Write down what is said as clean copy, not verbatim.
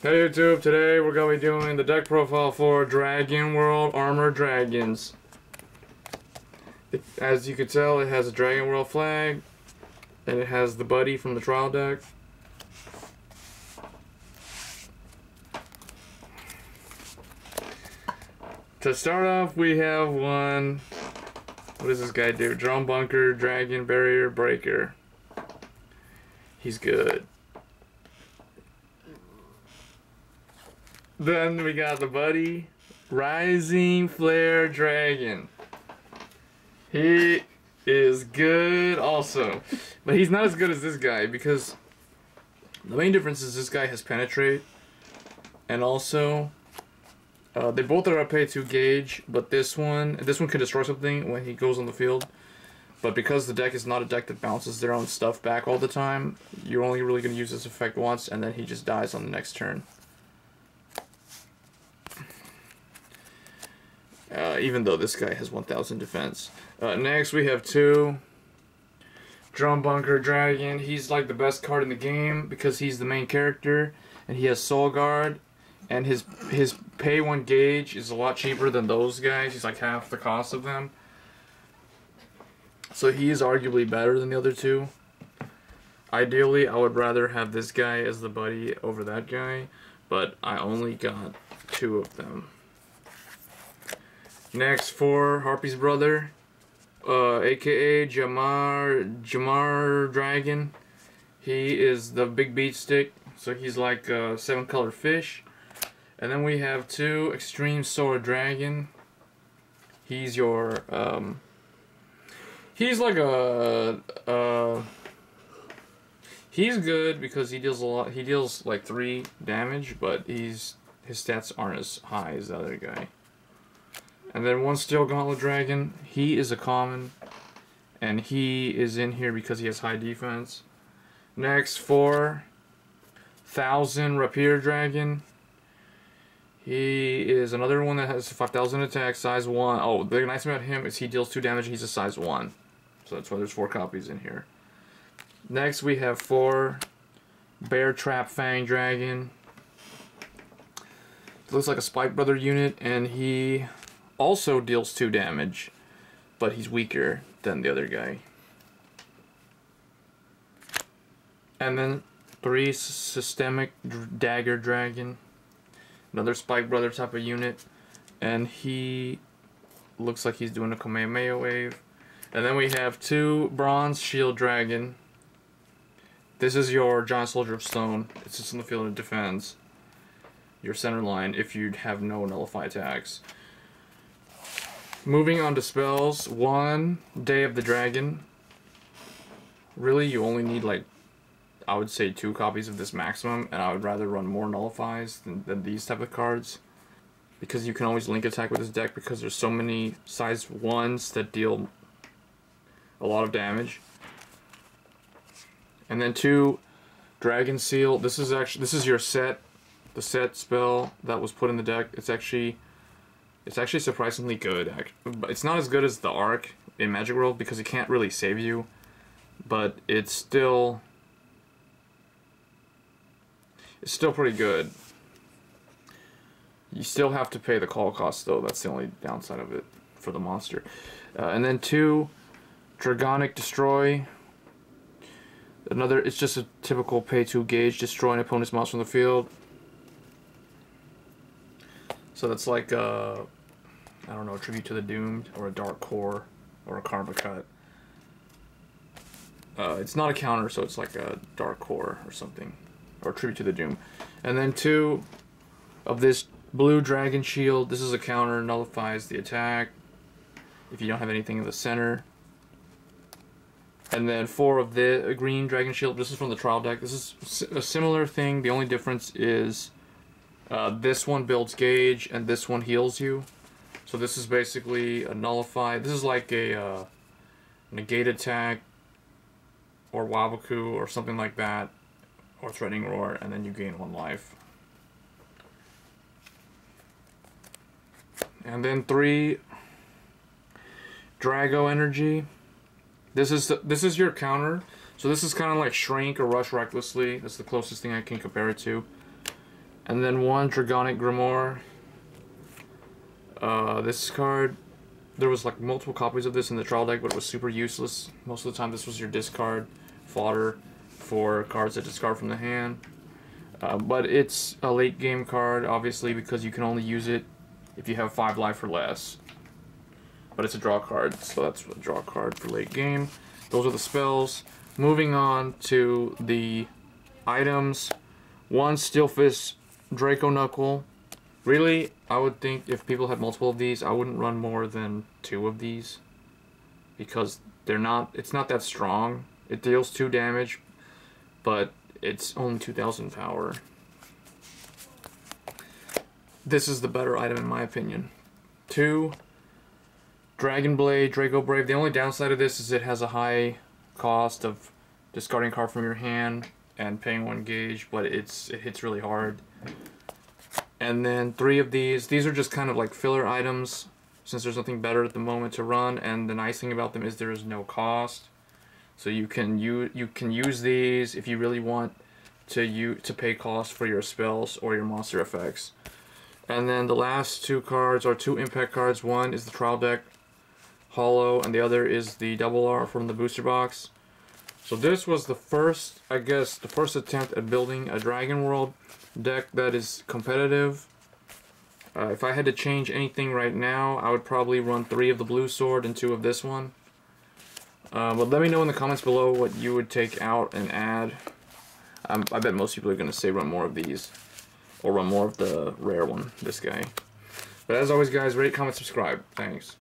Hey YouTube, today we're going to be doing the deck profile for Dragon World Armor Dragons. As you can tell, it has a Dragon World flag, and it has the Buddy from the trial deck. To start off, we have one. What does this guy do? Drum Bunker, Dragon Barrier, Breaker. He's good. Then we got the Buddy, Rising Flare Dragon. He is good also. But he's not as good as this guy because the main difference is this guy has Penetrate. And also, they both are a pay 2 gauge, but this one can destroy something when he goes on the field. But because the deck is not a deck that bounces their own stuff back all the time, you're only really going to use this effect once, and then he just dies on the next turn. Even though this guy has 1000 defense. Next we have two. Drum Bunker Dragon. He's like the best card in the game because he's the main character, and he has Soul Guard, and his pay 1 gauge is a lot cheaper than those guys. He's like half the cost of them. So he is arguably better than the other two. Ideally, I would rather have this guy as the Buddy over that guy, but I only got 2 of them. Next, for Harpies Brother, aka Jamadhar Dragon. He is the big beat stick, so he's like a 7-color fish. And then we have 2 Extreme Sword Dragon. He's your he's like he's good because he deals a lot. He deals like 3 damage, but his stats aren't as high as the other guy. And then 1 Steel Gauntlet Dragon. He is a common, and he is in here because he has high defense. Next, 4,000 Rapier Dragon. He is another one that has 5,000 attack, size 1. Oh, the nice thing about him is he deals 2 damage and he's a size 1. So that's why there's 4 copies in here. Next, we have 4 Bear Trap Fang Dragon. It looks like a Spike Brother unit, and he also deals 2 damage, but he's weaker than the other guy. And then 3 Systemic Dagger Dragon, another Spike Brother type of unit, and he looks like he's doing a Kamehameha wave. And then we have 2 Bronze Shield Dragon. This is your Giant Soldier of Stone. It sits on the field and defends your center line if you have no nullify attacks. Moving on to spells, 1 Day of the Dragon. Really, you only need like, I would say 2 copies of this maximum, and I would rather run more nullifies than these type of cards. Because you can always link attack with this deck because there's so many size 1s that deal a lot of damage. And then 2 Dragon Seal. This is your set, the set spell that was put in the deck. It's actually surprisingly good. It's not as good as the Arc in Magic World because it can't really save you, but it's still pretty good. You still have to pay the call cost though. That's the only downside of it for the monster. And then 2 Dragonic Destroy. It's just a typical pay 2 gauge, destroy an opponent's monster from the field. So that's like a, I don't know, a Tribute to the Doomed, or a Dark Core, or a Karma Cut. It's not a counter, so it's like a Dark Core or something, or Tribute to the Doom. And then 2 of this Blue Dragon Shield. This is a counter, nullifies the attack if you don't have anything in the center. And then 4 of the Green Dragon Shield. This is from the trial deck. This is a similar thing. The only difference is this one builds gauge and this one heals you. So this is basically a nullify. This is like a negate attack or Wabaku or something like that, or Threatening Roar, and then you gain 1 life. And then 3 Dragoenergy. This is your counter. So this is kind of like Shrink or Rush Recklessly. That's the closest thing I can compare it to. And then one Dragonic Grimoire. This card, there was like multiple copies of this in the trial deck, but it was super useless. Most of the time this was your discard fodder for cards that discard from the hand. But it's a late game card, obviously, because you can only use it if you have 5 life or less. But it's a draw card, so that's a draw card for late game. Those are the spells. Moving on to the items. One Steel Fist Dragoknuckle. Really, I would think if people had multiple of these, I wouldn't run more than 2 of these. Because it's not that strong. It deals 2 damage, but it's only 2000 power. This is the better item in my opinion. 2 Dragonblade, Dragoblade. The only downside of this is it has a high cost of discarding a card from your hand and paying 1 gauge, but it hits really hard. And then 3 of these. These are just kind of like filler items since there's nothing better at the moment to run, and the nice thing about them is there is no cost. So you can use these if you really want to pay cost for your spells or your monster effects. And then the last 2 cards are 2 impact cards. One is the trial deck holo, and the other is the double R from the booster box. So this was the first, I guess, the first attempt at building a Dragon World deck that is competitive. If I had to change anything right now, I would probably run 3 of the blue sword and 2 of this one. But let me know in the comments below what you would take out and add. I bet most people are going to say run more of these. Or run more of the rare one, this guy. But as always guys, rate, comment, subscribe. Thanks.